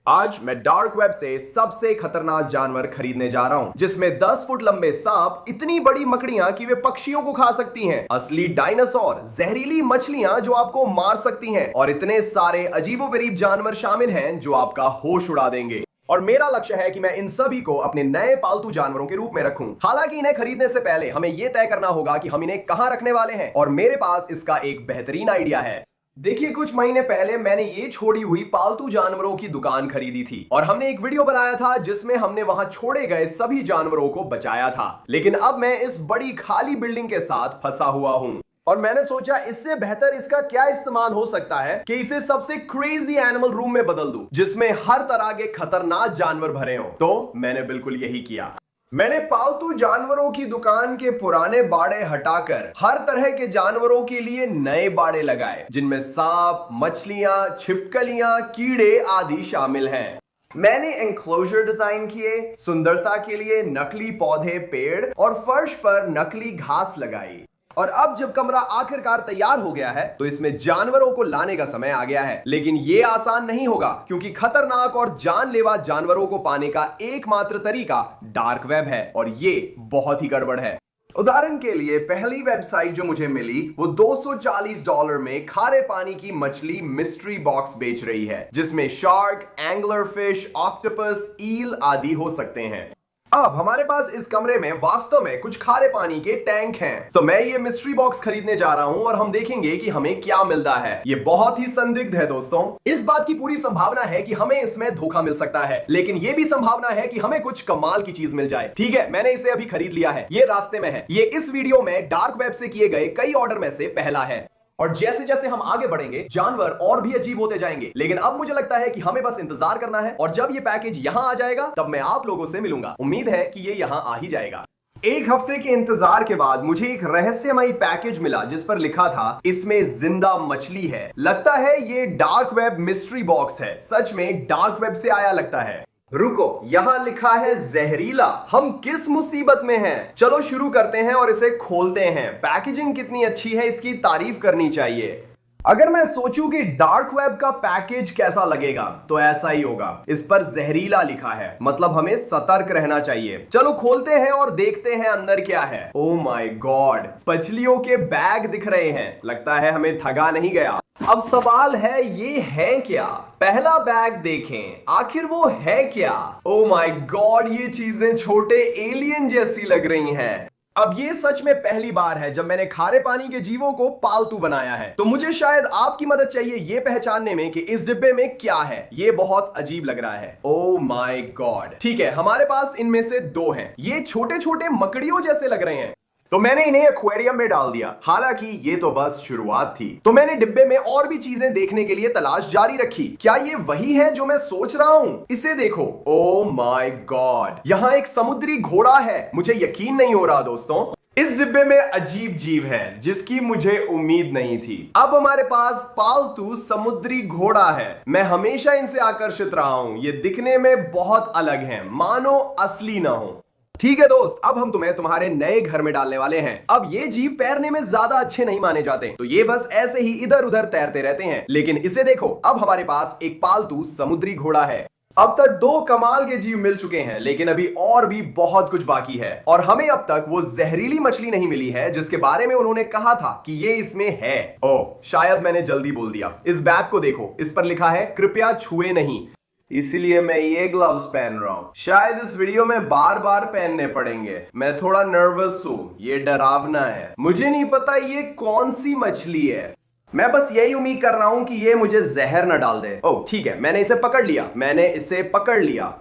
आज मैं dark web से सबसे खतरनाक जानवर खरीदने जा रहा हूं, जिसमें 10 फुट लंबे सांप, इतनी बड़ी मकड़ियां कि वे पक्षियों को खा सकती हैं, असली डायनासोर, जहरीली मछलियां जो आपको मार सकती हैं और इतने सारे अजीबोगरीब जानवर शामिल हैं जो आपका होश उड़ा देंगे। और मेरा लक्ष्य है कि मैं इन सभी को अपने नए पालतू जानवरों के रूप में रखूं। हालांकि इन्हें खरीदने से पहले हमें यह तय करना होगा कि हम इन्हें कहां रखने वाले हैं, और मेरे पास इसका एक बेहतरीन आइडिया है। देखिए, कुछ महीने पहले मैंने ये छोड़ी हुई पालतू जानवरों की दुकान खरीदी थी और हमने एक वीडियो बनाया था जिसमें हमने वहां छोड़े गए सभी जानवरों को बचाया था। लेकिन अब मैं इस बड़ी खाली बिल्डिंग के साथ फंसा हुआ हूं और मैंने सोचा इससे बेहतर इसका क्या इस्तेमाल हो सकता है कि इसे सबसे क्रेजी एनिमल रूम में बदल दूं, जिसमें हर तरह के खतरनाक जानवर भरे हों। तो मैंने बिल्कुल यही किया। मैंने पालतू जानवरों की दुकान के पुराने बाड़े हटाकर हर तरह के जानवरों के लिए नए बाड़े लगाए, जिनमें सांप, मछलियां, छिपकलियां, कीड़े आदि शामिल हैं। मैंने एंक्लोजर डिजाइन किए, सुंदरता के लिए नकली पौधे, पेड़ और फर्श पर नकली घास लगाई। और अब जब कमरा आखिरकार तैयार हो गया है तो इसमें जानवरों को लाने का समय आ गया है। लेकिन यह आसान नहीं होगा, क्योंकि खतरनाक और जानलेवा जानवरों को पाने का एकमात्र तरीका डार्क वेब है, और ये बहुत ही गड़बड़ है। उदाहरण के लिए, पहली वेबसाइट जो मुझे मिली वो $240 में खारे पानी की मछली मिस्ट्री बॉक्स बेच रही है, जिसमें शार्क, एंगलर फिश, ऑक्टोपस, ईल आदि हो सकते हैं। अब हमारे पास इस कमरे में वास्तव में कुछ खारे पानी के टैंक हैं, तो मैं ये मिस्ट्री बॉक्स खरीदने जा रहा हूं और हम देखेंगे कि हमें क्या मिलता है। ये बहुत ही संदिग्ध है दोस्तों। इस बात की पूरी संभावना है कि हमें इसमें धोखा मिल सकता है, लेकिन ये भी संभावना है कि हमें कुछ कमाल की चीज मिल जाए। ठीक है, मैंने इसे अभी खरीद लिया है, ये रास्ते में है। ये इस वीडियो में डार्क वेब से किए गए कई ऑर्डर में से पहला है। और जैसे जैसे हम आगे बढ़ेंगे जानवर और भी अजीब होते जाएंगे, लेकिन अब मुझे लगता है कि हमें बस इंतजार करना है, और जब ये पैकेज यहां आ जाएगा तब मैं आप लोगों से मिलूंगा। उम्मीद है कि ये यहां आ ही जाएगा। एक हफ्ते के इंतजार के बाद मुझे एक रहस्यमयी पैकेज मिला जिस पर लिखा था इसमें जिंदा मछली है। लगता है ये डार्क वेब मिस्ट्री बॉक्स है। सच में डार्क वेब से आया लगता है। रुको, यहां लिखा है जहरीला। हम किस मुसीबत में हैं? चलो शुरू करते हैं और इसे खोलते हैं। पैकेजिंग कितनी अच्छी है, इसकी तारीफ करनी चाहिए। अगर मैं सोचूं कि डार्क वेब का पैकेज कैसा लगेगा तो ऐसा ही होगा। इस पर जहरीला लिखा है, मतलब हमें सतर्क रहना चाहिए। चलो खोलते हैं और देखते हैं अंदर क्या है। ओह माय गॉड, मछलियों के बैग दिख रहे हैं। लगता है हमें ठगा नहीं गया। अब सवाल है, ये है क्या? पहला बैग देखें, आखिर वो है क्या? ओह माय गॉड, ये चीजें छोटे एलियन जैसी लग रही हैं। अब ये सच में पहली बार है जब मैंने खारे पानी के जीवों को पालतू बनाया है, तो मुझे शायद आपकी मदद चाहिए ये पहचानने में कि इस डिब्बे में क्या है। ये बहुत अजीब लग रहा है। Oh my God. ठीक है, हमारे पास इनमें से दो हैं। ये छोटे छोटे मकड़ियों जैसे लग रहे हैं, तो मैंने इन्हें एक्वेरियम में डाल दिया। हालांकि ये तो बस शुरुआत थी, तो मैंने डिब्बे में और भी चीजें देखने के लिए तलाश जारी रखी। क्या ये वही है जो मैं सोच रहा हूं? इसे देखो। ओह माय गॉड, यहाँ एक समुद्री घोड़ा है। मुझे यकीन नहीं हो रहा दोस्तों। इस डिब्बे में अजीब जीव है जिसकी मुझे उम्मीद नहीं थी। अब हमारे पास पालतू समुद्री घोड़ा है। मैं हमेशा इनसे आकर्षित रहा हूं। ये दिखने में बहुत अलग हैं, मानो असली ना हो। ठीक है दोस्त, अब हम तुम्हें तुम्हारे नए घर में डालने वाले हैं। अब ये जीव तैरने में ज्यादा अच्छे नहीं माने जाते, तो ये बस ऐसे ही इधर उधर तैरते रहते हैं। लेकिन इसे देखो, अब हमारे पास एक पालतू समुद्री घोड़ा है। अब तक दो कमाल के जीव मिल चुके हैं, लेकिन अभी और भी बहुत कुछ बाकी है। और हमें अब तक वो जहरीली मछली नहीं मिली है जिसके बारे में उन्होंने कहा था कि ये इसमें है। ओह, शायद मैंने जल्दी बोल दिया। इस बैग को देखो, इस पर लिखा है कृपया छुए नहीं, इसीलिए मैं ये ग्लव्स पहन रहा हूं। शायद इस वीडियो में बार बार पहनने पड़ेंगे। मैं थोड़ा नर्वस हूं, ये डरावना है। मुझे नहीं पता ये कौन सी मछली है। मैं बस यही उम्मीद कर रहा हूं कि ये मुझे जहर न डाल दे। ओह ठीक है, मैंने इसे पकड़ लिया।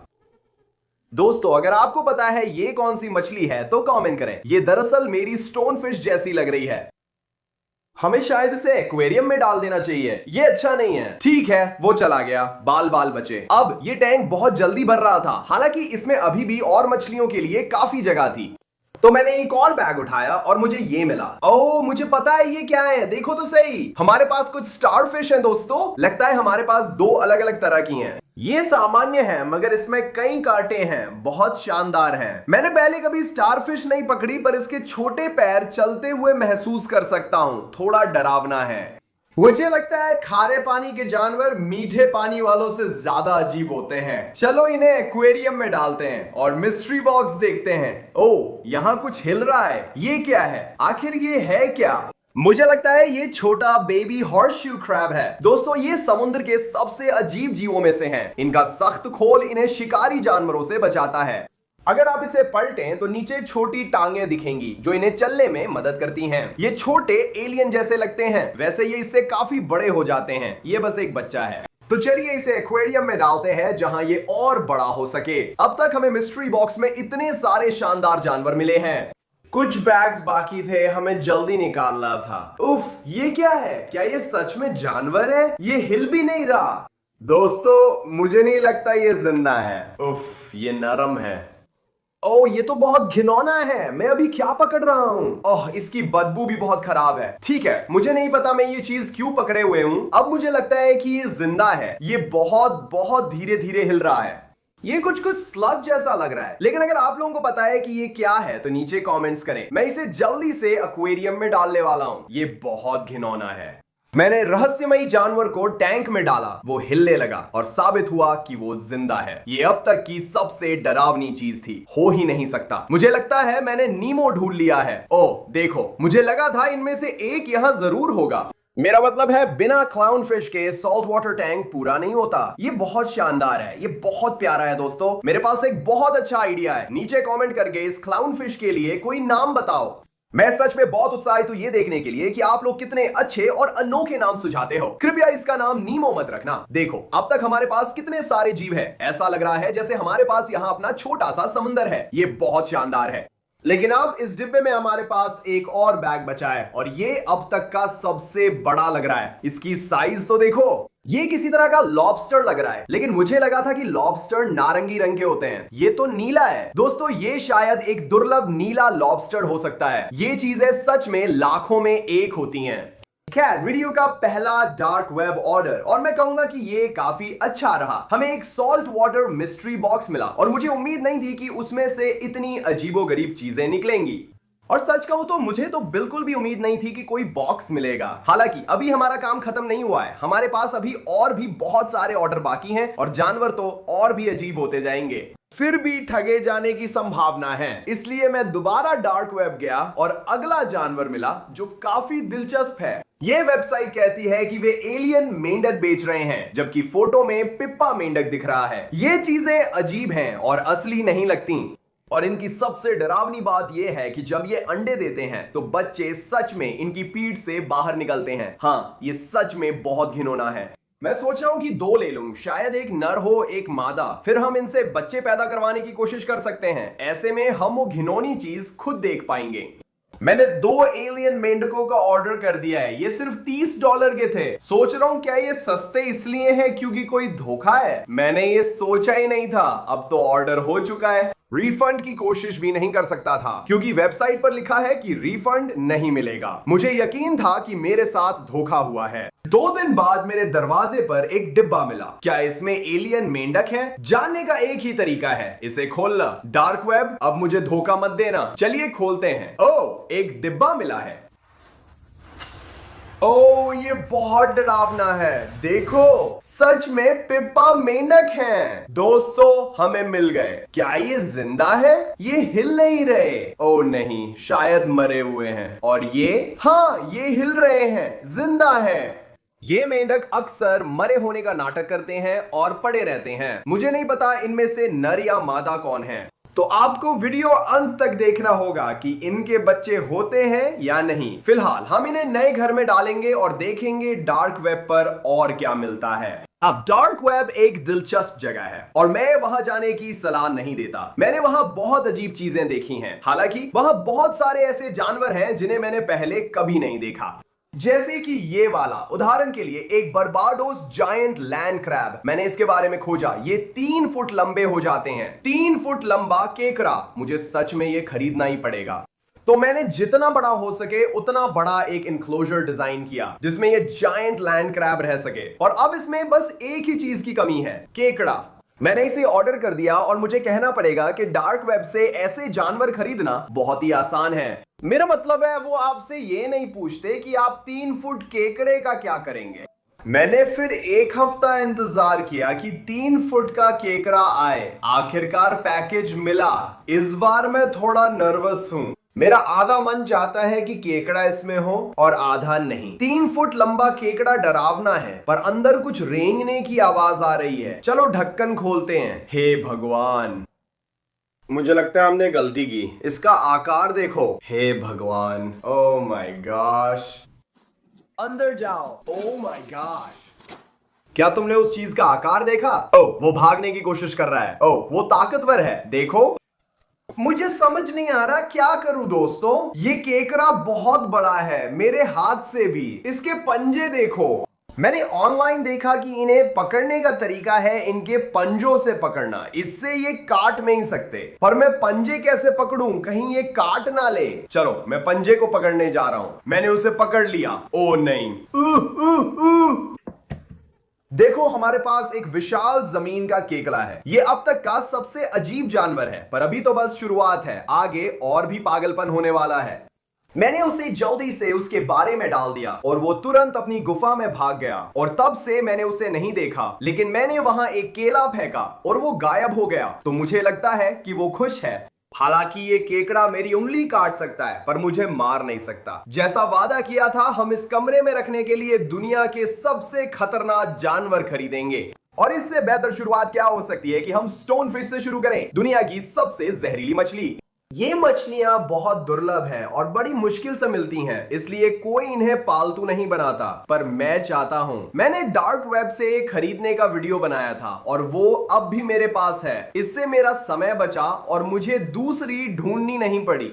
दोस्तों, अगर आपको पता है ये कौन सी मछली है तो कमेंट करें। ये दरअसल मेरी स्टोन फिश जैसी लग रही है। हमें शायद इसे एक्वेरियम में डाल देना चाहिए। ये अच्छा नहीं है। ठीक है, वो चला गया, बाल बाल बचे। अब ये टैंक बहुत जल्दी भर रहा था, हालांकि इसमें अभी भी और मछलियों के लिए काफी जगह थी। तो मैंने एक और बैग उठाया और मुझे ये मिला। ओह, मुझे पता है ये क्या है। देखो तो सही, हमारे पास कुछ स्टारफिश हैं दोस्तों। लगता है हमारे पास दो अलग अलग तरह की हैं। ये सामान्य है, मगर इसमें कई कांटे हैं, बहुत शानदार हैं। मैंने पहले कभी स्टारफिश नहीं पकड़ी, पर इसके छोटे पैर चलते हुए महसूस कर सकता हूं। थोड़ा डरावना है। मुझे लगता है खारे पानी के जानवर मीठे पानी वालों से ज्यादा अजीब होते हैं। चलो इन्हें एक्वेरियम में डालते हैं और मिस्ट्री बॉक्स देखते हैं। ओ, यहाँ कुछ हिल रहा है, ये क्या है? आखिर ये है क्या? मुझे लगता है ये छोटा बेबी हॉर्सशू क्रैब है। दोस्तों, ये समुद्र के सबसे अजीब जीवों में से हैं। इनका सख्त खोल इन्हें शिकारी जानवरों से बचाता है। अगर आप इसे पलटें तो नीचे छोटी टांगे दिखेंगी जो इन्हें चलने में मदद करती हैं। ये छोटे एलियन जैसे लगते हैं, वैसे ये इससे काफी बड़े हो जाते हैं। ये बस एक बच्चा है। तो चलिए इसे एक्वेरियम में डालते हैं जहां ये और बड़ा हो सके। अब तक हमें मिस्ट्री बॉक्स में इतने सारे शानदार जानवर मिले हैं। कुछ बैग्स बाकी थे, हमें जल्दी निकालना था। उफ, ये क्या है? क्या ये सच में जानवर है? ये हिल भी नहीं रहा। दोस्तों, मुझे नहीं लगता ये जिंदा है। उफ, ये नरम है। ओह, ये तो बहुत घिनौना है। मैं अभी क्या पकड़ रहा हूँ? ओह, इसकी बदबू भी बहुत खराब है। ठीक है, मुझे नहीं पता मैं ये चीज क्यों पकड़े हुए हूँ। अब मुझे लगता है कि ये जिंदा है। ये बहुत बहुत धीरे धीरे हिल रहा है। ये कुछ स्लग जैसा लग रहा है। लेकिन अगर आप लोगों को पता है कि ये क्या है तो नीचे कमेंट्स करें। मैं इसे जल्दी से एक्वेरियम में डालने वाला हूँ। ये बहुत घिनौना है। मैंने रहस्यमयी जानवर को टैंक में डाला, वो हिलने लगा और साबित हुआ कि वो जिंदा है। ये अब तक की सबसे डरावनी चीज थी। हो ही नहीं सकता। मुझे लगता है मैंने नीमो ढूंढ लिया है। ओह देखो, मुझे लगा था इनमें से एक यहाँ जरूर होगा। मेरा मतलब है बिना क्लाउन फिश के सॉल्ट वाटर टैंक पूरा नहीं होता। ये बहुत शानदार है, ये बहुत प्यारा है। दोस्तों, मेरे पास एक बहुत अच्छा आइडिया है। नीचे कमेंट करके इस क्लाउन फिश के लिए कोई नाम बताओ। मैं सच में बहुत उत्साहित हूं ये देखने के लिए कि आप लोग कितने अच्छे और अनोखे नाम सुझाते हो। कृपया इसका नाम नीमो मत रखना। देखो, अब तक हमारे पास कितने सारे जीव हैं। ऐसा लग रहा है जैसे हमारे पास यहाँ अपना छोटा सा समुंदर है। ये बहुत शानदार है। लेकिन अब इस डिब्बे में हमारे पास एक और बैग बचा है और ये अब तक का सबसे बड़ा लग रहा है। इसकी साइज तो देखो, ये किसी तरह का लॉबस्टर लग रहा है, लेकिन मुझे लगा था कि लॉबस्टर नारंगी रंग के होते हैं। ये तो नीला है। दोस्तों, ये शायद एक दुर्लभ नीला लॉबस्टर हो सकता है। ये चीजें सच में लाखों में एक होती हैं। खैर, वीडियो का पहला डार्क वेब ऑर्डर, और मैं कहूंगा कि ये काफी अच्छा रहा। हमें एक सॉल्ट वाटर मिस्ट्री बॉक्स मिला और मुझे उम्मीद नहीं थी कि उसमें से इतनी अजीबोगरीब चीजें निकलेंगी। और सच कहूं तो मुझे तो बिल्कुल भी उम्मीद नहीं थी कि कोई बॉक्स मिलेगा। हालांकि अभी हमारा काम खत्म नहीं हुआ है। हमारे पास अभी और भी बहुत सारे ऑर्डर बाकी हैं और जानवर तो और भी अजीब होते जाएंगे। फिर भी ठगे जाने की संभावना है, इसलिए मैं दोबारा डार्क वेब गया और अगला जानवर मिला जो काफी दिलचस्प है। ये वेबसाइट कहती है कि वे एलियन मेंढक बेच रहे हैं, जबकि फोटो में पिप्पा मेंढक दिख रहा है। ये चीजें अजीब हैं और असली नहीं लगती। और इनकी सबसे डरावनी बात यह है कि जब ये अंडे देते हैं तो बच्चे सच में इनकी पीठ से बाहर निकलते हैं। हाँ, ये सच में बहुत घिनौना है। मैं सोच रहा हूं कि दो ले लूं, शायद एक नर हो एक मादा, फिर हम इनसे बच्चे पैदा करवाने की कोशिश कर सकते हैं। ऐसे में हम वो घिनौनी चीज खुद देख पाएंगे। मैंने 2 एलियन मेंढकों का ऑर्डर कर दिया है। ये सिर्फ $30 के थे। सोच रहा हूं क्या ये सस्ते इसलिए हैं क्योंकि कोई धोखा है? मैंने ये सोचा ही नहीं था। अब तो ऑर्डर हो चुका है। रिफंड की कोशिश भी नहीं कर सकता था क्योंकि वेबसाइट पर लिखा है कि रिफंड नहीं मिलेगा। मुझे यकीन था कि मेरे साथ धोखा हुआ है। 2 दिन बाद मेरे दरवाजे पर एक डिब्बा मिला। क्या इसमें एलियन मेंढक है? जानने का एक ही तरीका है, इसे खोलना। डार्क वेब, अब मुझे धोखा मत देना। चलिए खोलते हैं। ओह, एक डिब्बा मिला है। ओह, ये बहुत डरावना है। देखो, सच में पिप्पा मेंढक हैं। दोस्तों, हमें मिल गए। क्या ये जिंदा है? ये हिल नहीं रहे। ओह नहीं, शायद मरे हुए हैं। और ये, हाँ, ये हिल रहे हैं, जिंदा हैं। ये मेंढक अक्सर मरे होने का नाटक करते हैं और पड़े रहते हैं। मुझे नहीं पता इनमें से नर या मादा कौन है। तो आपको वीडियो अंत तक देखना होगा कि इनके बच्चे होते हैं या नहीं। फिलहाल हम इन्हें नए घर में डालेंगे और देखेंगे डार्क वेब पर और क्या मिलता है। अब डार्क वेब एक दिलचस्प जगह है और मैं वहां जाने की सलाह नहीं देता। मैंने वहां बहुत अजीब चीजें देखी हैं। हालांकि वहां बहुत सारे ऐसे जानवर हैं जिन्हें मैंने पहले कभी नहीं देखा, जैसे कि ये वाला। उदाहरण के लिए एक बर्बाडोस जायंट लैंड क्रैब। मैंने इसके बारे में खोजा। ये 3 फुट लंबे हो जाते हैं। 3 फुट लंबा केकड़ा। मुझे सच में ये खरीदना ही पड़ेगा। तो मैंने जितना बड़ा हो सके उतना बड़ा एक इनक्लोजर डिजाइन किया जिसमें ये जायंट लैंड क्रैब रह सके। और अब इसमें बस एक ही चीज की कमी है, केकड़ा। मैंने इसे ऑर्डर कर दिया और मुझे कहना पड़ेगा कि डार्क वेब से ऐसे जानवर खरीदना बहुत ही आसान है। मेरा मतलब है वो आपसे ये नहीं पूछते कि आप 3 फुट केकड़े का क्या करेंगे। मैंने फिर 1 हफ्ता इंतजार किया कि 3 फुट का केकड़ा आए। आखिरकार पैकेज मिला। इस बार मैं थोड़ा नर्वस हूं। मेरा आधा मन चाहता है कि केकड़ा इसमें हो और आधा नहीं। 3 फुट लंबा केकड़ा डरावना है, पर अंदर कुछ रेंगने की आवाज आ रही है। चलो ढक्कन खोलते हैं। हे भगवान, मुझे लगता है हमने गलती की। इसका आकार देखो। हे भगवान, ओ माय गॉश। अंदर जाओ। ओ माय गॉश, क्या तुमने उस चीज का आकार देखा? ओह, वो भागने की कोशिश कर रहा है। ओह, वो ताकतवर है, देखो। मुझे समझ नहीं आ रहा क्या करूं दोस्तों। ये केकड़ा बहुत बड़ा है, मेरे हाथ से भी। इसके पंजे देखो। मैंने ऑनलाइन देखा कि इन्हें पकड़ने का तरीका है इनके पंजों से पकड़ना। इससे ये काट नहीं सकते, पर मैं पंजे कैसे पकड़ूं, कहीं ये काट ना ले। चलो, मैं पंजे को पकड़ने जा रहा हूं। मैंने उसे पकड़ लिया। ओ नहीं। देखो, हमारे पास एक विशाल जमीन का केकड़ा है। ये अब तक का सबसे अजीब जानवर है, पर अभी तो बस शुरुआत है। आगे और भी पागलपन होने वाला है। मैंने उसे जल्दी से उसके बारे में डाल दिया और वो तुरंत अपनी गुफा में भाग गया। और तब से मैंने उसे नहीं देखा, लेकिन मैंने वहां एक केला फेंका और वो गायब हो गया। तो मुझे लगता है कि वो खुश है। हालांकि ये केकड़ा मेरी उंगली काट सकता है, पर मुझे मार नहीं सकता। जैसा वादा किया था, हम इस कमरे में रखने के लिए दुनिया के सबसे खतरनाक जानवर खरीदेंगे। और इससे बेहतर शुरुआत क्या हो सकती है कि हम स्टोन फिश से शुरू करें, दुनिया की सबसे जहरीली मछली। ये मछलियां बहुत दुर्लभ हैं और बड़ी मुश्किल से मिलती हैं, इसलिए कोई इन्हें पालतू नहीं बनाता। पर मैं चाहता हूं। मैंने डार्क वेब से खरीदने का वीडियो बनाया था और वो अब भी मेरे पास है। इससे मेरा समय बचा और मुझे दूसरी ढूंढनी नहीं पड़ी।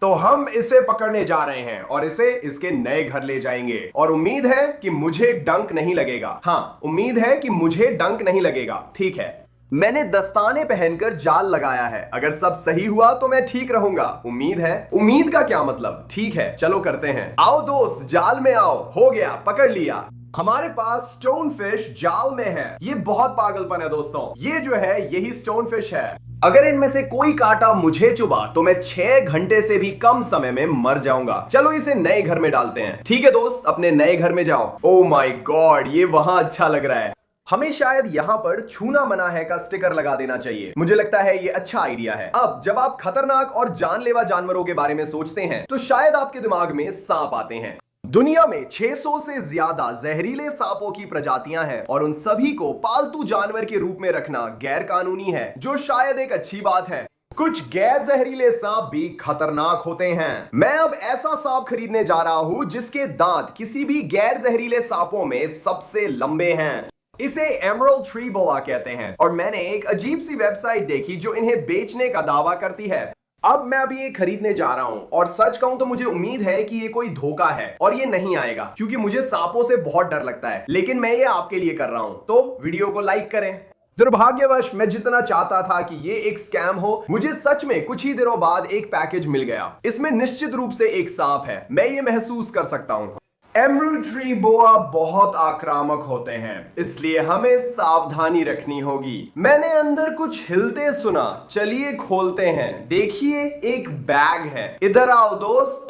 तो हम इसे पकड़ने जा रहे हैं और इसे इसके नए घर ले जाएंगे। और उम्मीद है कि मुझे डंक नहीं लगेगा। हाँ, उम्मीद है कि मुझे डंक नहीं लगेगा। ठीक है, मैंने दस्ताने पहनकर जाल लगाया है। अगर सब सही हुआ तो मैं ठीक रहूंगा। उम्मीद है। उम्मीद का क्या मतलब? ठीक है, चलो करते हैं। आओ दोस्त, जाल में आओ। हो गया, पकड़ लिया। हमारे पास स्टोन फिश जाल में है। ये बहुत पागलपन है दोस्तों। ये जो है, यही स्टोन फिश है। अगर इनमें से कोई कांटा मुझे चुभा तो मैं 6 घंटे से भी कम समय में मर जाऊंगा। चलो इसे नए घर में डालते हैं। ठीक है दोस्त, अपने नए घर में जाओ। ओ माय गॉड, ये वहां अच्छा लग रहा है। हमें शायद यहाँ पर छूना मना है का स्टिकर लगा देना चाहिए। मुझे लगता है ये अच्छा आइडिया है। अब जब आप खतरनाक और जानलेवा जानवरों के बारे में सोचते हैं तो शायद आपके दिमाग में सांप आते हैं। दुनिया में 600 से ज्यादा जहरीले सांपों की प्रजातियां हैं और उन सभी को पालतू जानवर के रूप में रखना गैर कानूनी है, जो शायद एक अच्छी बात है। कुछ गैर जहरीले सांप भी खतरनाक होते हैं। मैं अब ऐसा सांप खरीदने जा रहा हूं जिसके दांत किसी भी गैर जहरीले सांपों में सबसे लंबे हैं। इसे एमरल्ड ट्री बोआ कहते हैं और मैंने एक अजीब सी वेबसाइट देखी जो इन्हें बेचने का दावा करती है। अब मैं अभी ये खरीदने जा रहा हूं और सच कहूं तो मुझे उम्मीद है कि ये कोई धोखा है और ये नहीं आएगा, क्योंकि मुझे सांपों से बहुत डर लगता है। लेकिन मैं ये आपके लिए कर रहा हूं, तो वीडियो को लाइक करें। दुर्भाग्यवश मैं जितना चाहता था कि ये एक स्कैम हो, मुझे सच में कुछ ही दिनों बाद एक पैकेज मिल गया। इसमें निश्चित रूप से एक सांप है, मैं ये महसूस कर सकता हूं। एमरल्ड ट्री बोआ बहुत आक्रामक होते हैं, इसलिए हमें सावधानी रखनी होगी। मैंने अंदर कुछ हिलते सुना। चलिए खोलते हैं। देखिए, एक बैग है। इधर आओ दोस्त।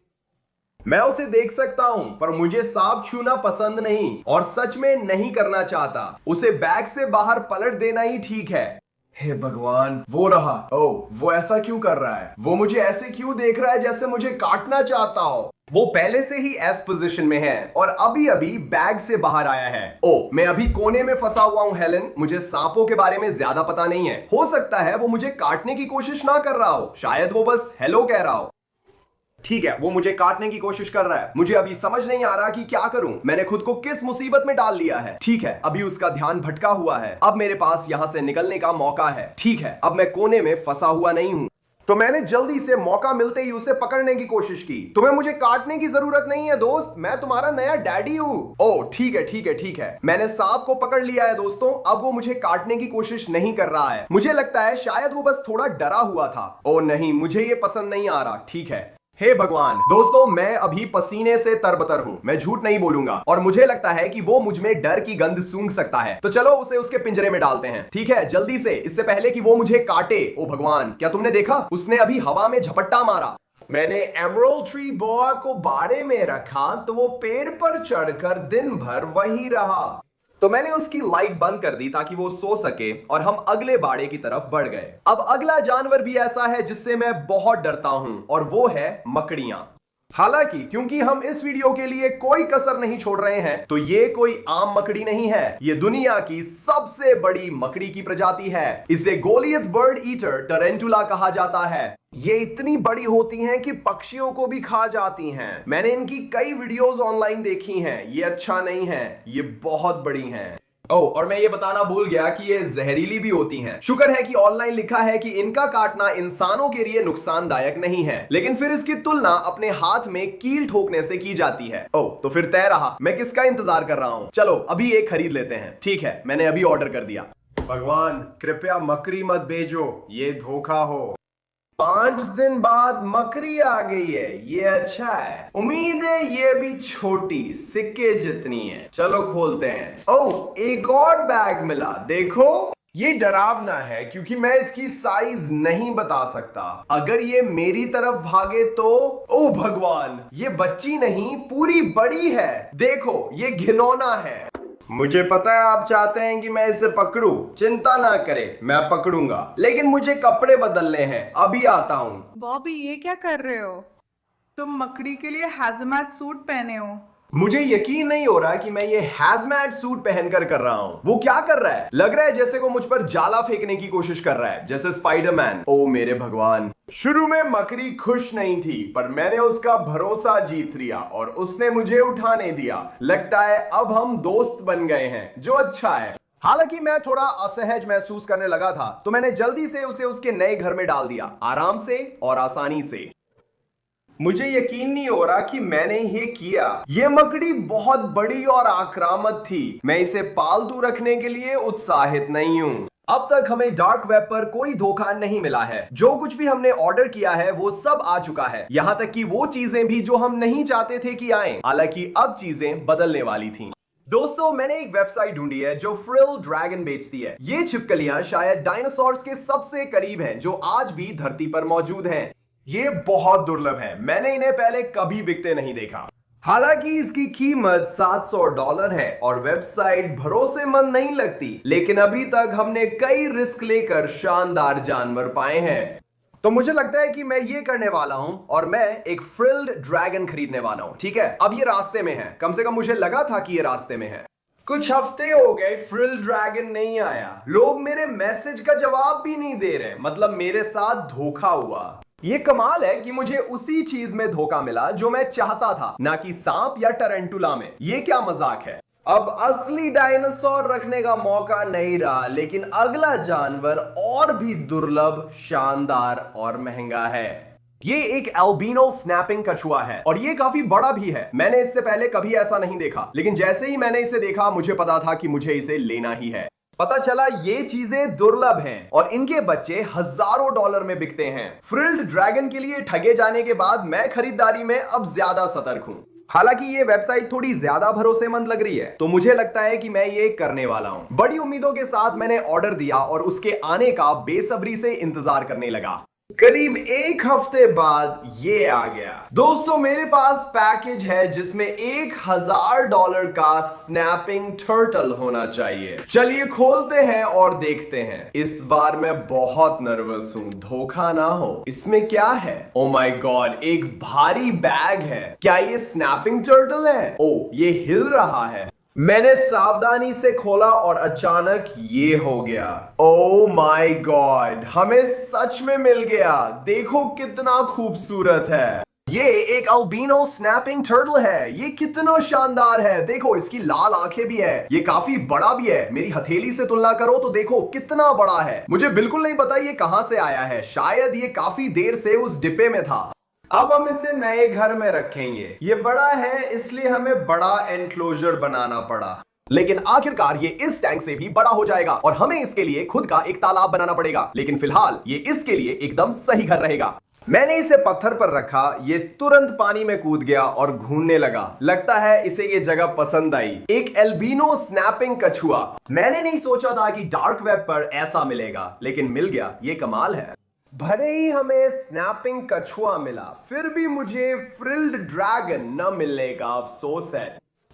मैं उसे देख सकता हूं, पर मुझे सांप छूना पसंद नहीं और सच में नहीं करना चाहता। उसे बैग से बाहर पलट देना ही ठीक है। हे भगवान, वो रहा। ओह, वो ऐसा क्यों कर रहा है? वो मुझे ऐसे क्यों देख रहा है जैसे मुझे काटना चाहता हो? वो पहले से ही एस पोजीशन में है और अभी अभी बैग से बाहर आया है। ओह, मैं अभी कोने में फंसा हुआ हूं हेलन। मुझे सांपों के बारे में ज्यादा पता नहीं है। हो सकता है वो मुझे काटने की कोशिश ना कर रहा हो, शायद वो बस हेलो कह रहा हो। ठीक है, वो मुझे काटने की कोशिश कर रहा है। मुझे अभी समझ नहीं आ रहा कि क्या करूं। मैंने खुद को किस मुसीबत में डाल लिया है। ठीक है, अभी उसका ध्यान भटका हुआ है। अब मेरे पास यहां से निकलने का मौका है। ठीक है, अब मैं कोने में फंसा हुआ नहीं हूं। तो मैंने जल्दी से मौका मिलते ही उसे पकड़ने की कोशिश की। तुम्हें मुझे काटने की जरूरत नहीं है दोस्त, मैं तुम्हारा नया डैडी हूं। ओह, ठीक है ठीक है ठीक है। मैंने सांप को पकड़ लिया है दोस्तों। अब वो मुझे काटने की कोशिश नहीं कर रहा है। मुझे लगता है शायद वो बस थोड़ा डरा हुआ था। ओह नहीं, मुझे ये पसंद नहीं आ रहा। ठीक है, हे भगवान दोस्तों, मैं अभी पसीने से तरबतर हूँ। मैं झूठ नहीं बोलूंगा और मुझे लगता है कि वो मुझ में डर की गंध सूंघ सकता है। तो चलो उसे उसके पिंजरे में डालते हैं। ठीक है, जल्दी से, इससे पहले कि वो मुझे काटे। ओ भगवान, क्या तुमने देखा? उसने अभी हवा में झपट्टा मारा। मैंने एमरल्ड ट्री बोआ को बाड़े में रखा तो वो पेड़ पर चढ़कर दिन भर वही रहा। तो मैंने उसकी लाइट बंद कर दी ताकि वो सो सके और हम अगले बाड़े की तरफ बढ़ गए। अब अगला जानवर भी ऐसा है जिससे मैं बहुत डरता हूं और वो है मकड़ियां। हालांकि क्योंकि हम इस वीडियो के लिए कोई कसर नहीं छोड़ रहे हैं, तो ये कोई आम मकड़ी नहीं है। ये दुनिया की सबसे बड़ी मकड़ी की प्रजाति है। इसे गोलियथ बर्ड ईटर टरेंटुला कहा जाता है। ये इतनी बड़ी होती हैं कि पक्षियों को भी खा जाती हैं। मैंने इनकी कई वीडियोस ऑनलाइन देखी हैं। ये अच्छा नहीं है, ये बहुत बड़ी हैं। और मैं ये बताना भूल गया कि ये जहरीली भी होती हैं। शुक्र है कि ऑनलाइन लिखा है कि इनका काटना इंसानों के लिए नुकसानदायक नहीं है, लेकिन फिर इसकी तुलना अपने हाथ में कील ठोकने से की जाती है। तो फिर तय रहा, मैं किसका इंतजार कर रहा हूं। चलो अभी एक खरीद लेते हैं। ठीक है, मैंने अभी ऑर्डर कर दिया। भगवान कृपया मकड़ी मत भेजो, ये धोखा हो। 5 दिन बाद मकड़ी आ गई है, ये अच्छा है। उम्मीद है ये भी छोटी सिक्के जितनी है। चलो खोलते हैं। एक और बैग मिला, देखो। ये डरावना है क्योंकि मैं इसकी साइज नहीं बता सकता। अगर ये मेरी तरफ भागे तो ओ भगवान, ये बच्ची नहीं पूरी बड़ी है। देखो ये घिनौना है। मुझे पता है आप चाहते हैं कि मैं इसे पकड़ूं। चिंता ना करें, मैं पकड़ूंगा, लेकिन मुझे कपड़े बदलने हैं। अभी आता हूं। बॉबी, ये क्या कर रहे हो? तुम मकड़ी के लिए हैजमैट सूट पहने हो। मुझे यकीन नहीं हो रहा कि मैं ये हैजमैट सूट पहनकर कर रहा हूं। वो क्या कर रहा है? लग रहा है जैसे वो मुझ पर जाला फेंकने की कोशिश कर रहा है, जैसे स्पाइडरमैन। ओ मेरे भगवान। शुरू में मकड़ी खुश नहीं थी, पर मैंने उसका भरोसा जीत लिया और उसने मुझे उठाने दिया। लगता है अब हम दोस्त बन गए हैं, जो अच्छा है। हालांकि मैं थोड़ा असहज महसूस करने लगा था, तो मैंने जल्दी से उसे उसके नए घर में डाल दिया, आराम से और आसानी से। मुझे यकीन नहीं हो रहा कि मैंने ये किया। ये मकड़ी बहुत बड़ी और आक्रामक थी। मैं इसे पालतू रखने के लिए उत्साहित नहीं हूं। अब तक हमें डार्क वेब पर कोई धोखा नहीं मिला है। जो कुछ भी हमने ऑर्डर किया है वो सब आ चुका है, यहाँ तक कि वो चीजें भी जो हम नहीं चाहते थे कि आए। हालांकि अब चीजें बदलने वाली थी। दोस्तों, मैंने एक वेबसाइट ढूंढी है जो फ्रिल ड्रैगन बेचती है। ये छिपकलियां शायद डायनासोर्स के सबसे करीब हैं, जो आज भी धरती पर मौजूद हैं। ये बहुत दुर्लभ है, मैंने इन्हें पहले कभी बिकते नहीं देखा। हालांकि इसकी कीमत $700 है और वेबसाइट भरोसेमंद नहीं लगती, लेकिन अभी तक हमने कई रिस्क लेकर शानदार जानवर पाए हैं। तो मुझे लगता है कि मैं ये करने वाला हूं और मैं एक फ्रिल्ड ड्रैगन खरीदने वाला हूं। ठीक है, अब ये रास्ते में है। कम से कम मुझे लगा था कि ये रास्ते में है। कुछ हफ्ते हो गए फ्रिल ड्रैगन नहीं आया। लोग मेरे मैसेज का जवाब भी नहीं दे रहे, मतलब मेरे साथ धोखा हुआ। ये कमाल है कि मुझे उसी चीज में धोखा मिला जो मैं चाहता था, ना कि सांप या टरेंटुला में। ये क्या मजाक है। अब असली डायनासोर रखने का मौका नहीं रहा, लेकिन अगला जानवर और भी दुर्लभ, शानदार और महंगा है। ये एक एल्बिनो स्नैपिंग कछुआ है और ये काफी बड़ा भी है। मैंने इससे पहले कभी ऐसा नहीं देखा, लेकिन जैसे ही मैंने इसे देखा मुझे पता था कि मुझे इसे लेना ही है। पता चला ये चीजें दुर्लभ हैं और इनके बच्चे हजारों डॉलर में बिकते हैं। फ्रिल्ड ड्रैगन के लिए ठगे जाने के बाद मैं खरीदारी में अब ज्यादा सतर्क हूं। हालांकि ये वेबसाइट थोड़ी ज्यादा भरोसेमंद लग रही है, तो मुझे लगता है कि मैं ये करने वाला हूं। बड़ी उम्मीदों के साथ मैंने ऑर्डर दिया और उसके आने का बेसब्री से इंतजार करने लगा। करीब 1 हफ्ते बाद ये आ गया। दोस्तों, मेरे पास पैकेज है जिसमें $1000 का स्नैपिंग टर्टल होना चाहिए। चलिए खोलते हैं और देखते हैं। इस बार मैं बहुत नर्वस हूँ, धोखा ना हो। इसमें क्या है? ओ माय गॉड, एक भारी बैग है। क्या ये स्नैपिंग टर्टल है? ओ, ये हिल रहा है। मैंने सावधानी से खोला और अचानक ये हो गया। ओ माय गॉड, हमें सच में मिल गया। देखो कितना खूबसूरत है। ये एक अल्बिनो स्नैपिंग टर्टल है। ये कितना शानदार है। देखो इसकी लाल आंखें भी है। ये काफी बड़ा भी है। मेरी हथेली से तुलना करो तो देखो कितना बड़ा है। मुझे बिल्कुल नहीं पता ये कहां से आया है। शायद ये काफी देर से उस डिब्बे में था। अब हम इसे नए घर में रखेंगे। ये बड़ा है इसलिए हमें बड़ा एनक्लोजर बनाना पड़ा, लेकिन आखिरकार ये इस टैंक से भी बड़ा हो जाएगा और हमें इसके लिए खुद का एक तालाब बनाना पड़ेगा। लेकिन फिलहाल ये इसके लिए एकदम सही घर रहेगा। मैंने इसे पत्थर पर रखा, ये तुरंत पानी में कूद गया और घूमने लगा। लगता है इसे ये जगह पसंद आई। एक एल्बिनो स्नैपिंग कछुआ। मैंने नहीं सोचा था कि डार्क वेब पर ऐसा मिलेगा, लेकिन मिल गया। ये कमाल है। भले ही हमें स्नैपिंग कछुआ मिला, फिर भी मुझे फ्रिल्ड ड्रैगन न मिलने का अफसोस है।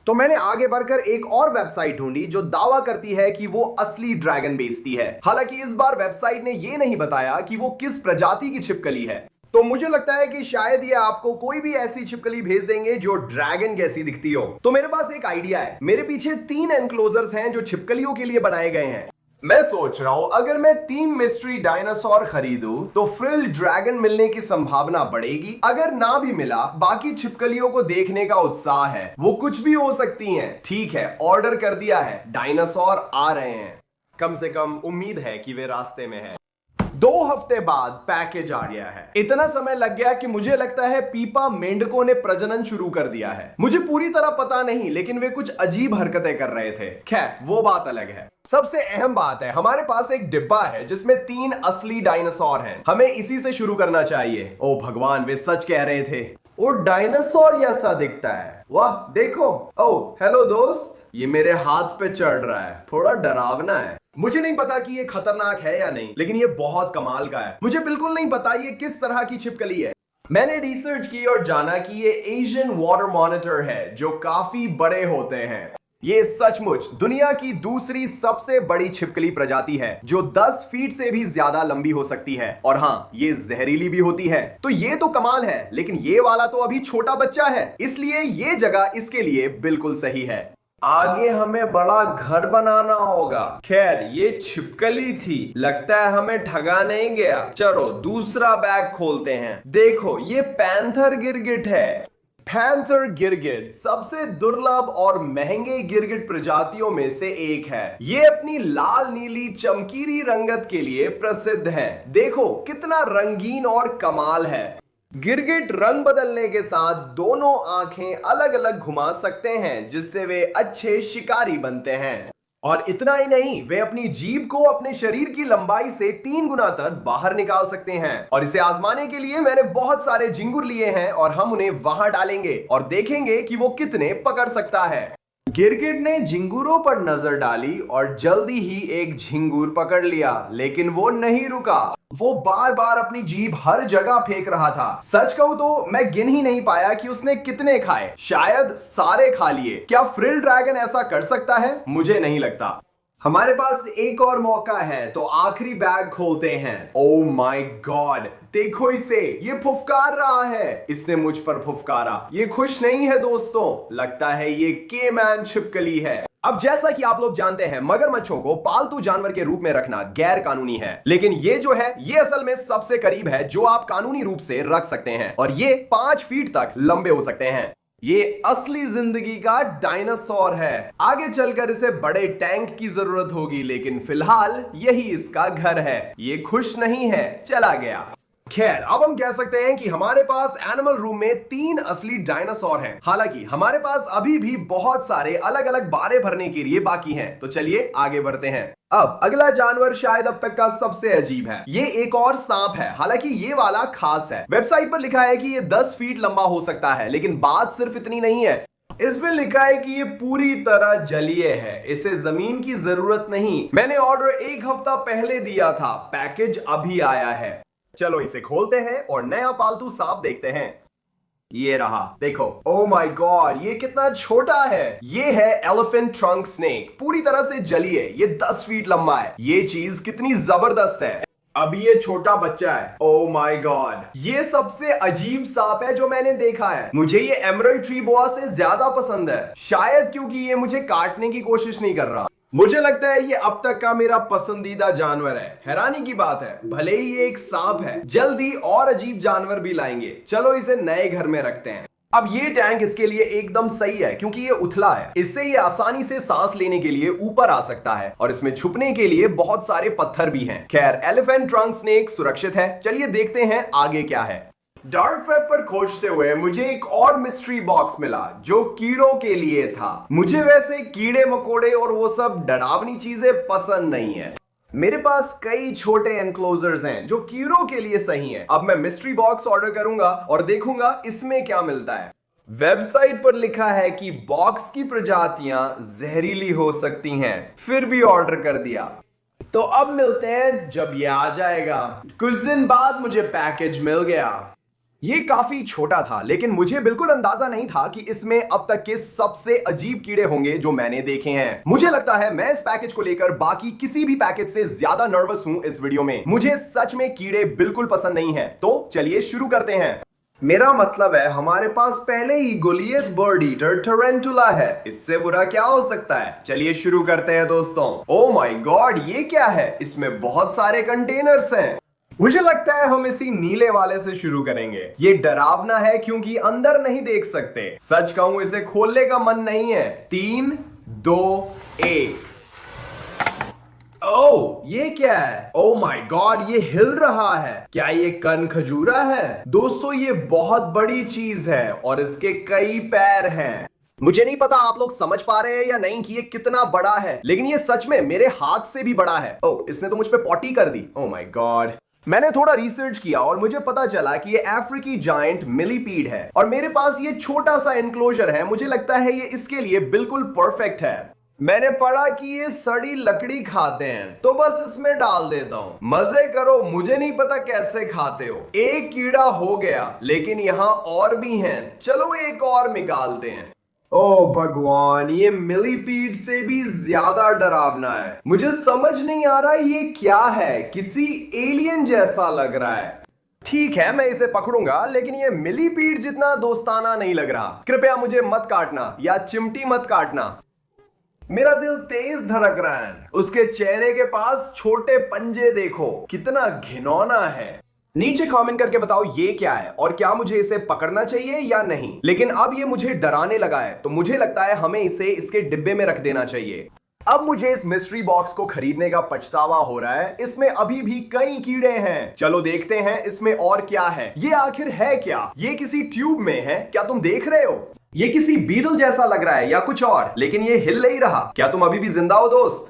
तो मैंने आगे बढ़कर एक और वेबसाइट ढूंढी जो दावा करती है कि वो असली ड्रैगन बेचती है। हालांकि इस बार वेबसाइट ने ये नहीं बताया कि वो किस प्रजाति की छिपकली है। तो मुझे लगता है कि शायद ये आपको कोई भी ऐसी छिपकली भेज देंगे जो ड्रैगन जैसी दिखती हो। तो मेरे पास एक आइडिया है। मेरे पीछे 3 एनक्लोजर्स हैं जो छिपकलियों के लिए बनाए गए हैं। मैं सोच रहा हूं अगर मैं 3 मिस्ट्री डायनासोर खरीदूं तो फ्रिल ड्रैगन मिलने की संभावना बढ़ेगी। अगर ना भी मिला, बाकी छिपकलियों को देखने का उत्साह है। वो कुछ भी हो सकती हैं। ठीक है, ऑर्डर कर दिया है। डायनासोर आ रहे हैं। कम से कम उम्मीद है कि वे रास्ते में है। 2 हफ्ते बाद पैकेज आ गया है। इतना समय लग गया कि मुझे लगता है पीपा मेंढकों ने प्रजनन शुरू कर दिया है। मुझे पूरी तरह पता नहीं, लेकिन वे कुछ अजीब हरकतें कर रहे थे। खैर, वो बात अलग है। सबसे अहम बात है, हमारे पास एक डिब्बा है जिसमें 3 असली डायनासोर हैं। हमें इसी से शुरू करना चाहिए। ओ भगवान, वे सच कह रहे थे। वो डायनासोर जैसा दिखता है। वाह, देखो। ओह हेलो दोस्त। ये मेरे हाथ पे चढ़ रहा है। थोड़ा डरावना है। मुझे नहीं पता कि ये खतरनाक है या नहीं, लेकिन ये बहुत कमाल का है। मुझे बिल्कुल नहीं पता ये किस तरह की छिपकली है। मैंने रिसर्च की और जाना कि ये एशियन वाटर मॉनिटर है जो काफी बड़े होते हैं। ये सचमुच दुनिया की दूसरी सबसे बड़ी छिपकली प्रजाति है जो 10 फीट से भी ज्यादा लंबी हो सकती है। और हाँ, ये जहरीली भी होती है। तो ये तो कमाल है, लेकिन ये वाला तो अभी छोटा बच्चा है, इसलिए ये जगह इसके लिए बिल्कुल सही है। आगे हमें बड़ा घर बनाना होगा। खैर, ये छिपकली थी, लगता है हमें ठगा नहीं गया। चलो दूसरा बैग खोलते हैं। देखो, ये पैंथर गिरगिट है। पैंथर गिरगिट सबसे दुर्लभ और महंगे गिरगिट प्रजातियों में से एक है। ये अपनी लाल नीली चमकीली रंगत के लिए प्रसिद्ध है। देखो कितना रंगीन और कमाल है। गिरगिट रंग बदलने के साथ दोनों आंखें अलग अलग घुमा सकते हैं, जिससे वे अच्छे शिकारी बनते हैं। और इतना ही नहीं, वे अपनी जीभ को अपने शरीर की लंबाई से 3 गुना तक बाहर निकाल सकते हैं। और इसे आजमाने के लिए मैंने बहुत सारे झिंगुर लिए हैं और हम उन्हें वहां डालेंगे और देखेंगे कि वो कितने पकड़ सकता है। गिरगिट ने झिंगुरों पर नजर डाली और जल्दी ही एक झिंगुर पकड़ लिया, लेकिन वो नहीं रुका। वो बार बार अपनी जीभ हर जगह फेंक रहा था। सच कहूं तो मैं गिन ही नहीं पाया कि उसने कितने खाए। शायद सारे खा लिए। क्या फ्रिल ड्रैगन ऐसा कर सकता है? मुझे नहीं लगता। हमारे पास एक और मौका है, तो आखिरी बैग खोलते हैं। ओह माय गॉड, देखो इसे, ये फुफकार रहा है। इसने मुझ पर फुफकारा। ये खुश नहीं है दोस्तों, लगता है ये केमैन छिपकली है। अब जैसा कि आप लोग जानते हैं, मगरमच्छों को पालतू जानवर के रूप में रखना गैर कानूनी है, लेकिन ये जो है ये असल में सबसे करीब है जो आप कानूनी रूप से रख सकते हैं। और ये 5 फीट तक लंबे हो सकते हैं। ये असली जिंदगी का डायनासोर है। आगे चलकर इसे बड़े टैंक की जरूरत होगी, लेकिन फिलहाल यही इसका घर है। ये खुश नहीं है, चला गया। खैर, अब हम कह सकते हैं कि हमारे पास एनिमल रूम में 3 असली डायनासोर हैं। हालांकि हमारे पास अभी भी बहुत सारे अलग अलग बारे भरने के लिए बाकी हैं। तो चलिए आगे बढ़ते हैं। अब अगला जानवर शायद अब तक का सबसे अजीब है। ये एक और सांप है। हालांकि ये वाला खास है। वेबसाइट पर लिखा है कि ये 10 फीट लंबा हो सकता है, लेकिन बात सिर्फ इतनी नहीं है। इसमें लिखा है कि ये पूरी तरह जलीय है, इसे जमीन की जरूरत नहीं। मैंने ऑर्डर 1 हफ्ता पहले दिया था, पैकेज अभी आया है। चलो इसे खोलते हैं और नया पालतू सांप देखते हैं। ये रहा, देखो। ओह माय गॉड, ये कितना छोटा है। ये है एलिफेंट ट्रंक स्नेक, पूरी तरह से जलीय। ये 10 फीट लंबा है। ये चीज कितनी जबरदस्त है। अभी ये छोटा बच्चा है। ओह माय गॉड, ये सबसे अजीब सांप है जो मैंने देखा है। मुझे ये एमरल्ड ट्री बोआ से ज्यादा पसंद है, शायद क्योंकि ये मुझे काटने की कोशिश नहीं कर रहा। मुझे लगता है ये अब तक का मेरा पसंदीदा जानवर है। हैरानी की बात है, भले ही ये एक सांप है, जल्दी और अजीब जानवर भी लाएंगे। चलो इसे नए घर में रखते हैं। अब ये टैंक इसके लिए एकदम सही है क्योंकि ये उथला है। इससे ये आसानी से सांस लेने के लिए ऊपर आ सकता है और इसमें छुपने के लिए बहुत सारे पत्थर भी हैं। खैर, एलिफेंट ट्रंक स्नेक सुरक्षित है। चलिए देखते हैं आगे क्या है। डार्क वेब पर खोजते हुए मुझे एक और मिस्ट्री बॉक्स मिला जो कीड़ों के लिए था। मुझे वैसे कीड़े मकोड़े और वो सब डरावनी चीजें पसंद नहीं है। मेरे पास कई छोटे एनक्लोजर्स हैं जो कीड़ों के लिए सही हैं। अब मैं मिस्ट्री बॉक्स ऑर्डर करूंगा और देखूंगा इसमें क्या मिलता है। वेबसाइट पर लिखा है कि बॉक्स की प्रजातियां जहरीली हो सकती हैं, फिर भी ऑर्डर कर दिया। तो अब मिलते हैं जब ये आ जाएगा। कुछ दिन बाद मुझे पैकेज मिल गया। ये काफी छोटा था, लेकिन मुझे बिल्कुल अंदाजा नहीं था कि इसमें अब तक के सबसे अजीब कीड़े होंगे जो मैंने देखे हैं। मुझे लगता है मैं इस पैकेज को लेकर बाकी किसी भी पैकेज से ज्यादा नर्वस हूं इस वीडियो में। मुझे सच में कीड़े बिल्कुल पसंद नहीं है। तो चलिए शुरू करते हैं। मेरा मतलब है हमारे पास पहले ही गोलियथ बर्ड ईटर टरेंटुला है। इससे बुरा क्या हो सकता है। चलिए शुरू करते हैं दोस्तों। ओह माय गॉड, ये क्या है? इसमें बहुत सारे कंटेनर्स हैं। मुझे लगता है हम इसी नीले वाले से शुरू करेंगे। ये डरावना है क्योंकि अंदर नहीं देख सकते। सच कहूं इसे खोलने का मन नहीं है। 3, 2, 1। ओह, ये क्या है? ओह माय गॉड, ये हिल रहा है। क्या ये कन खजूरा है? दोस्तों, ये बहुत बड़ी चीज है और इसके कई पैर हैं। मुझे नहीं पता आप लोग समझ पा रहे हैं या नहीं कि ये कितना बड़ा है, लेकिन ये सच में मेरे हाथ से भी बड़ा है। ओह, इसने तो मुझ पे पॉटी कर दी। Oh my God. मैंने थोड़ा रिसर्च किया और मुझे पता चला कि ये अफ्रीकी जायंट मिलीपीड है और मेरे पास ये छोटा सा एनक्लोजर है। मुझे लगता है ये इसके लिए बिल्कुल परफेक्ट है। मैंने पढ़ा कि ये सड़ी लकड़ी खाते हैं, तो बस इसमें डाल देता हूँ। मजे करो, मुझे नहीं पता कैसे खाते हो। एक कीड़ा हो गया, लेकिन यहाँ और भी हैं। चलो एक और निकालते हैं। ओह भगवान, ये मिलीपीड से भी ज्यादा डरावना है। मुझे समझ नहीं आ रहा ये क्या है। किसी एलियन जैसा लग रहा है। ठीक है, मैं इसे पकड़ूंगा, लेकिन ये मिलीपीड जितना दोस्ताना नहीं लग रहा। कृपया मुझे मत काटना या चिमटी मत काटना। मेरा दिल तेज धड़क रहा है। उसके चेहरे के पास छोटे पंजे देखो, कितना घिनौना है। नीचे कमेंट करके बताओ ये क्या है और क्या मुझे इसे पकड़ना चाहिए या नहीं। लेकिन अब ये मुझे डराने लगा है, तो मुझे लगता है हमें इसे इसके डिब्बे में रख देना चाहिए। अब मुझे इस मिस्ट्री बॉक्स को खरीदने का पछतावा हो रहा है। इसमें अभी भी कई कीड़े हैं। चलो देखते हैं इसमें और क्या है। ये आखिर है क्या? ये किसी ट्यूब में है, क्या तुम देख रहे हो? ये किसी बीटल जैसा लग रहा है या कुछ और, लेकिन ये हिल नहीं रहा। क्या तुम अभी भी जिंदा हो दोस्त?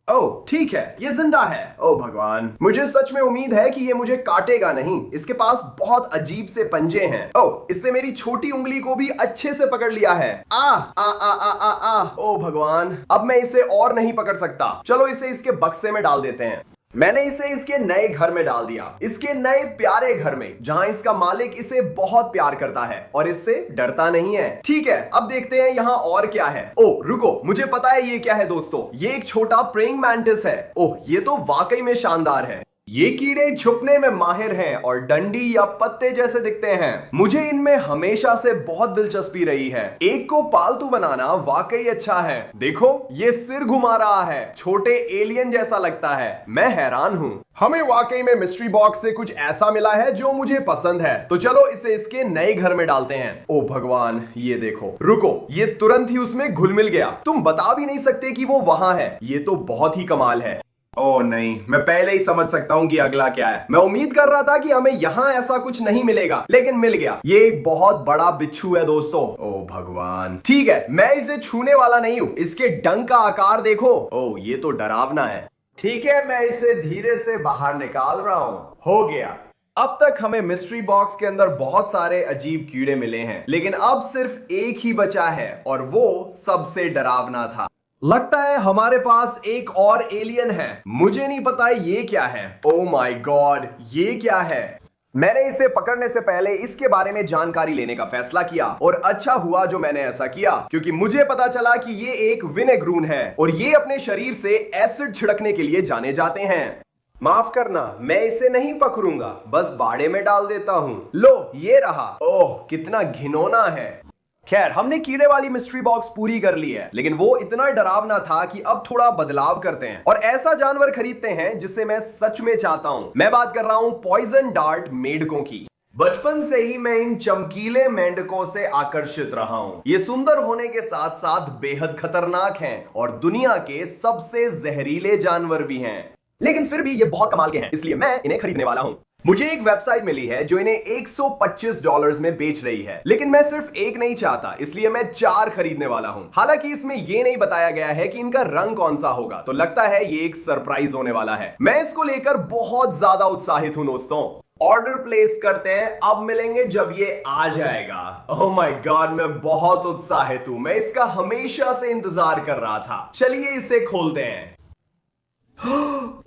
ओह ठीक है, ये जिंदा है। ओह भगवान, मुझे सच में उम्मीद है कि ये मुझे काटेगा नहीं। इसके पास बहुत अजीब से पंजे हैं। ओह, इसने मेरी छोटी उंगली को भी अच्छे से पकड़ लिया है। आ आ आ आ आ आ। ओह भगवान, अब मैं इसे और नहीं पकड़ सकता। चलो इसे इसके बक्से में डाल देते हैं। मैंने इसे इसके नए घर में डाल दिया, इसके नए प्यारे घर में, जहां इसका मालिक इसे बहुत प्यार करता है और इससे डरता नहीं है। ठीक है, अब देखते हैं यहाँ और क्या है। ओह रुको, मुझे पता है ये क्या है दोस्तों। ये एक छोटा प्रेइंग मैंटिस है। ओह, ये तो वाकई में शानदार है। ये कीड़े छुपने में माहिर हैं और डंडी या पत्ते जैसे दिखते हैं। मुझे इनमें हमेशा से बहुत दिलचस्पी रही है। एक को पालतू बनाना वाकई अच्छा है। देखो, ये सिर घुमा रहा है, छोटे एलियन जैसा लगता है। मैं हैरान हूँ। हमें वाकई में मिस्ट्री बॉक्स से कुछ ऐसा मिला है जो मुझे पसंद है। तो चलो इसे इसके नए घर में डालते हैं। ओ भगवान, ये देखो। रुको, ये तुरंत ही उसमें घुल मिल गया। तुम बता भी नहीं सकते कि वो वहां है। ये तो बहुत ही कमाल है। ओह नहीं, मैं पहले ही समझ सकता हूं कि अगला क्या है। मैं उम्मीद कर रहा था कि हमें यहां ऐसा कुछ नहीं मिलेगा, लेकिन मिल गया। ये एक बहुत बड़ा बिच्छू है दोस्तों। ओह भगवान। ठीक है, मैं इसे छूने वाला नहीं हूं। इसके डंक का आकार देखो। ओह, ये तो डरावना है। ठीक है, मैं इसे धीरे से बाहर निकाल रहा हूं। हो गया। अब तक हमें मिस्ट्री बॉक्स के अंदर बहुत सारे अजीब कीड़े मिले हैं, लेकिन अब सिर्फ एक ही बचा है और वो सबसे डरावना था। लगता है हमारे पास एक और एलियन है। मुझे नहीं पता ये क्या है। ओह माय गॉड, ये क्या है? मैंने इसे पकड़ने से पहले इसके बारे में जानकारी लेने का फैसला किया और अच्छा हुआ जो मैंने ऐसा किया, क्योंकि मुझे पता चला कि ये एक विनेग्रून है और ये अपने शरीर से एसिड छिड़कने के लिए जाने जाते हैं। माफ करना, मैं इसे नहीं पकड़ूंगा, बस बाड़े में डाल देता हूं। लो, ये रहा। ओह, कितना घिनौना है। खैर, हमने कीड़े वाली मिस्ट्री बॉक्स पूरी कर ली है, लेकिन वो इतना डरावना था कि अब थोड़ा बदलाव करते हैं और ऐसा जानवर खरीदते हैं जिसे मैं सच में चाहता हूं। मैं बात कर रहा हूं पॉइजन डार्ट मेंढकों की। बचपन से ही मैं इन चमकीले मेंढकों से आकर्षित रहा हूं। ये सुंदर होने के साथ साथ बेहद खतरनाक हैं और दुनिया के सबसे जहरीले जानवर भी हैं। लेकिन फिर भी ये बहुत कमाल के हैं, इसलिए मैं इन्हें खरीदने वाला हूं। मुझे एक वेबसाइट मिली है जो इन्हें $125 में बेच रही है, लेकिन मैं सिर्फ एक नहीं चाहता, इसलिए मैं 4 खरीदने वाला हूं। हालांकि इसमें यह नहीं बताया गया है कि इनका रंग कौन सा होगा, तो लगता है ये एक सरप्राइज होने वाला है। मैं इसको लेकर बहुत ज्यादा उत्साहित हूं दोस्तों। ऑर्डर प्लेस करते हैं, अब मिलेंगे जब ये आ जाएगा। ओह माय गॉड, मैं बहुत उत्साहित हूं, मैं इसका हमेशा से इंतजार कर रहा था। चलिए इसे खोलते हैं।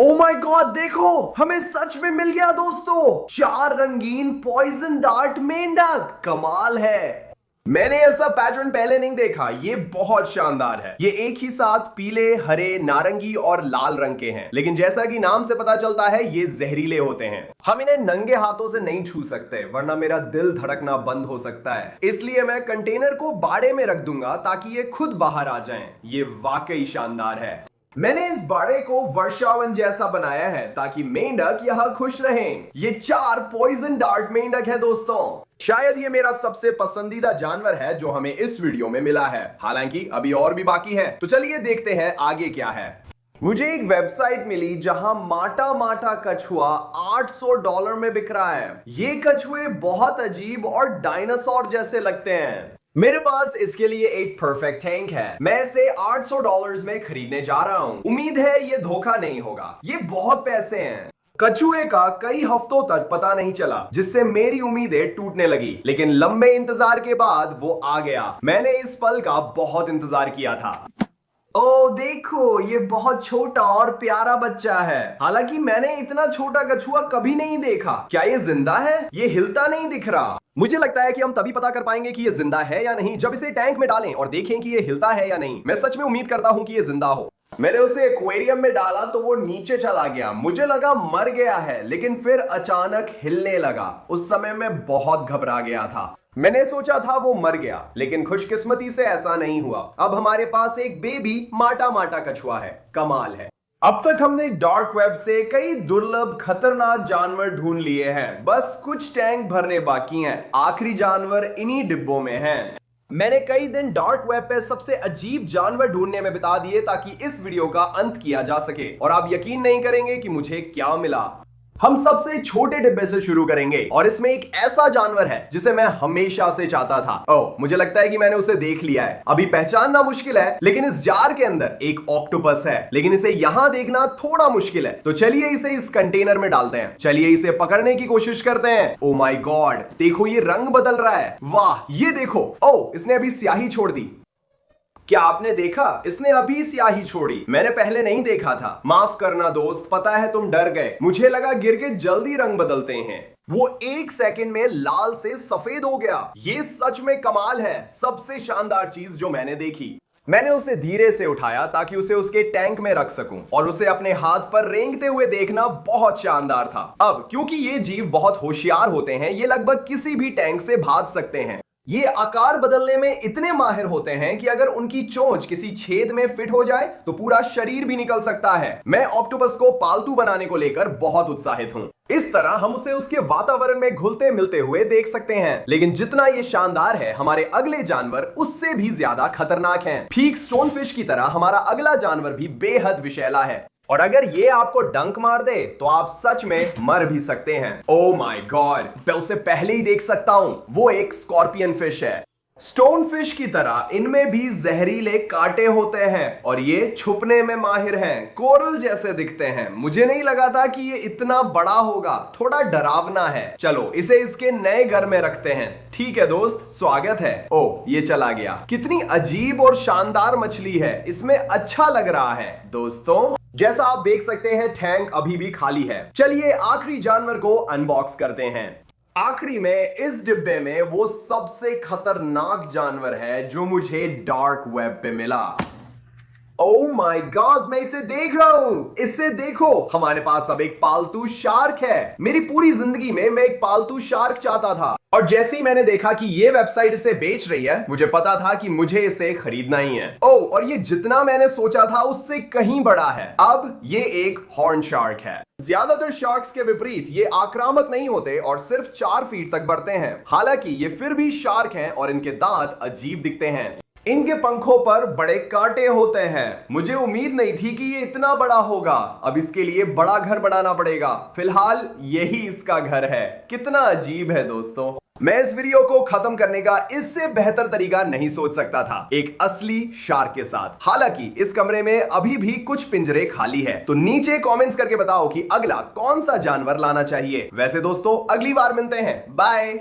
ओह माय गॉड, देखो हमें सच में मिल गया दोस्तों, 4 रंगीन पॉइजन डार्ट मेंढक। कमाल है, मैंने ऐसा पैटर्न पहले नहीं देखा, ये बहुत शानदार है। ये एक ही साथ पीले, हरे, नारंगी और लाल रंग के हैं, लेकिन जैसा कि नाम से पता चलता है ये जहरीले होते हैं। हम इन्हें नंगे हाथों से नहीं छू सकते, वरना मेरा दिल धड़कना बंद हो सकता है। इसलिए मैं कंटेनर को बाड़े में रख दूंगा ताकि ये खुद बाहर आ जाएं। ये वाकई शानदार है। मैंने इस बाड़े को वर्षावन जैसा बनाया है ताकि मेंढक यहां खुश रहें। ये 4 पॉइजन डार्ट मेंढक है दोस्तों। शायद ये मेरा सबसे पसंदीदा जानवर है जो हमें इस वीडियो में मिला है। हालांकि अभी और भी बाकी है, तो चलिए देखते हैं आगे क्या है। मुझे एक वेबसाइट मिली जहां माटा माटा कछुआ $800 में बिक रहा है। ये कछुए बहुत अजीब और डायनासोर जैसे लगते हैं। मेरे पास इसके लिए एक परफेक्ट टैंक है। मैं इसे $800 में खरीदने जा रहा हूं। उम्मीद है ये धोखा नहीं होगा, ये बहुत पैसे हैं। कछुए का कई हफ्तों तक पता नहीं चला, जिससे मेरी उम्मीदें टूटने लगी, लेकिन लंबे इंतजार के बाद वो आ गया। मैंने इस पल का बहुत इंतजार किया था। ओ देखो, ये बहुत छोटा और प्यारा बच्चा है। हालांकि मैंने इतना छोटा कछुआ कभी नहीं देखा। क्या ये जिंदा है? ये हिलता नहीं दिख रहा। मुझे लगता है कि हम तभी पता कर पाएंगे कि ये जिंदा है या नहीं जब इसे टैंक में डालें और देखें कि ये हिलता है या नहीं। मैं सच में उम्मीद करता हूं कि ये जिंदा हो। मैंने उसे एक्वेरियम में डाला तो वो नीचे चला गया। मुझे लगा मर गया है, लेकिन फिर अचानक हिलने लगा। उस समय मैं बहुत घबरा गया था। मैंने सोचा था वो मर गया, लेकिन खुशकिस्मती से ऐसा नहीं हुआ। अब हमारे पास एक बेबी माटा माटा कछुआ है। कमाल है। अब तक हमने डार्क वेब से कई दुर्लभ खतरनाक जानवर ढूंढ लिए हैं। बस कुछ टैंक भरने बाकी हैं। आखिरी जानवर इन्हीं डिब्बों में हैं। मैंने कई दिन डार्क वेब पे सबसे अजीब जानवर ढूंढने में बिता दिए ताकि इस वीडियो का अंत किया जा सके, और आप यकीन नहीं करेंगे कि मुझे क्या मिला। हम सबसे छोटे डिब्बे से शुरू करेंगे, और इसमें एक ऐसा जानवर है जिसे मैं हमेशा से चाहता था। ओह, मुझे लगता है कि मैंने उसे देख लिया है। अभी पहचानना मुश्किल है, लेकिन इस जार के अंदर एक ऑक्टोपस है, लेकिन इसे यहां देखना थोड़ा मुश्किल है। तो चलिए इसे इस कंटेनर में डालते हैं। चलिए इसे पकड़ने की कोशिश करते हैं। ओ माय गॉड, देखो ये रंग बदल रहा है। वाह, ये देखो। ओह, इसने अभी स्याही छोड़ दी। क्या आपने देखा? इसने अभी स्याही छोड़ी। मैंने पहले नहीं देखा था। माफ करना दोस्त, पता है तुम डर गए। मुझे लगा गिरगिट जल्दी रंग बदलते हैं। वो 1 सेकंड में लाल से सफेद हो गया। ये सच में कमाल है, सबसे शानदार चीज जो मैंने देखी। मैंने उसे धीरे से उठाया ताकि उसे उसके टैंक में रख सकूं, और उसे अपने हाथ पर रेंगते हुए देखना बहुत शानदार था। अब क्योंकि ये जीव बहुत होशियार होते हैं, ये लगभग किसी भी टैंक से भाग सकते हैं। ये आकार बदलने में इतने माहिर होते हैं कि अगर उनकी चोंच किसी छेद में फिट हो जाए तो पूरा शरीर भी निकल सकता है। मैं ऑक्टोपस को पालतू बनाने को लेकर बहुत उत्साहित हूं। इस तरह हम उसे उसके वातावरण में घुलते मिलते हुए देख सकते हैं। लेकिन जितना ये शानदार है, हमारे अगले जानवर उससे भी ज्यादा खतरनाक हैं। ठीक स्टोनफिश की तरह हमारा अगला जानवर भी बेहद विषैला है, और अगर ये आपको डंक मार दे तो आप सच में मर भी सकते हैं। ओह माय गॉड, मैं उसे पहले ही देख सकता हूं। वो एक स्कॉर्पियन फिश है। स्टोन फिश की तरह इनमें भी जहरीले कांटे होते हैं, और ये छुपने में माहिर हैं। कोरल जैसे दिखते हैं। मुझे नहीं लगा था कि ये इतना बड़ा होगा। थोड़ा डरावना है। चलो इसे इसके नए घर में रखते हैं। ठीक है दोस्त, स्वागत है। ओह, ये चला गया। कितनी अजीब और शानदार मछली है। इसमें अच्छा लग रहा है दोस्तों। जैसा आप देख सकते हैं, टैंक अभी भी खाली है। चलिए आखिरी जानवर को अनबॉक्स करते हैं। आखिरी में इस डिब्बे में वो सबसे खतरनाक जानवर है जो मुझे डार्क वेब पे मिला। ओह माय गॉड, मैं इसे देख रहा हूं। इसे देखो, हमारे पास अब एक पालतू शार्क है। मेरी पूरी जिंदगी में मैं एक पालतू शार्क चाहता था, और जैसे ही मैंने देखा कि ये वेबसाइट इसे बेच रही है, मुझे पता था कि मुझे इसे खरीदना ही है। ओह, और ये जितना मैंने सोचा था उससे कहीं बड़ा है। अब ये एक हॉर्न शार्क है। ज्यादातर शार्क्स के विपरीत ये आक्रामक नहीं होते और सिर्फ 4 फीट तक बढ़ते हैं। हालांकि ये फिर भी शार्क हैं और इनके दांत अजीब दिखते हैं। इनके पंखों पर बड़े कांटे होते हैं। मुझे उम्मीद नहीं थी कि ये इतना बड़ा होगा। अब इसके लिए बड़ा घर बनाना पड़ेगा। फिलहाल यही इसका घर है। कितना अजीब है दोस्तों। मैं इस वीडियो को खत्म करने का इससे बेहतर तरीका नहीं सोच सकता था, एक असली शार्क के साथ। हालांकि इस कमरे में अभी भी कुछ पिंजरे खाली है। तो नीचे कमेंट्स करके बताओ कि अगला कौन सा जानवर लाना चाहिए। वैसे दोस्तों अगली बार मिलते हैं, बाय।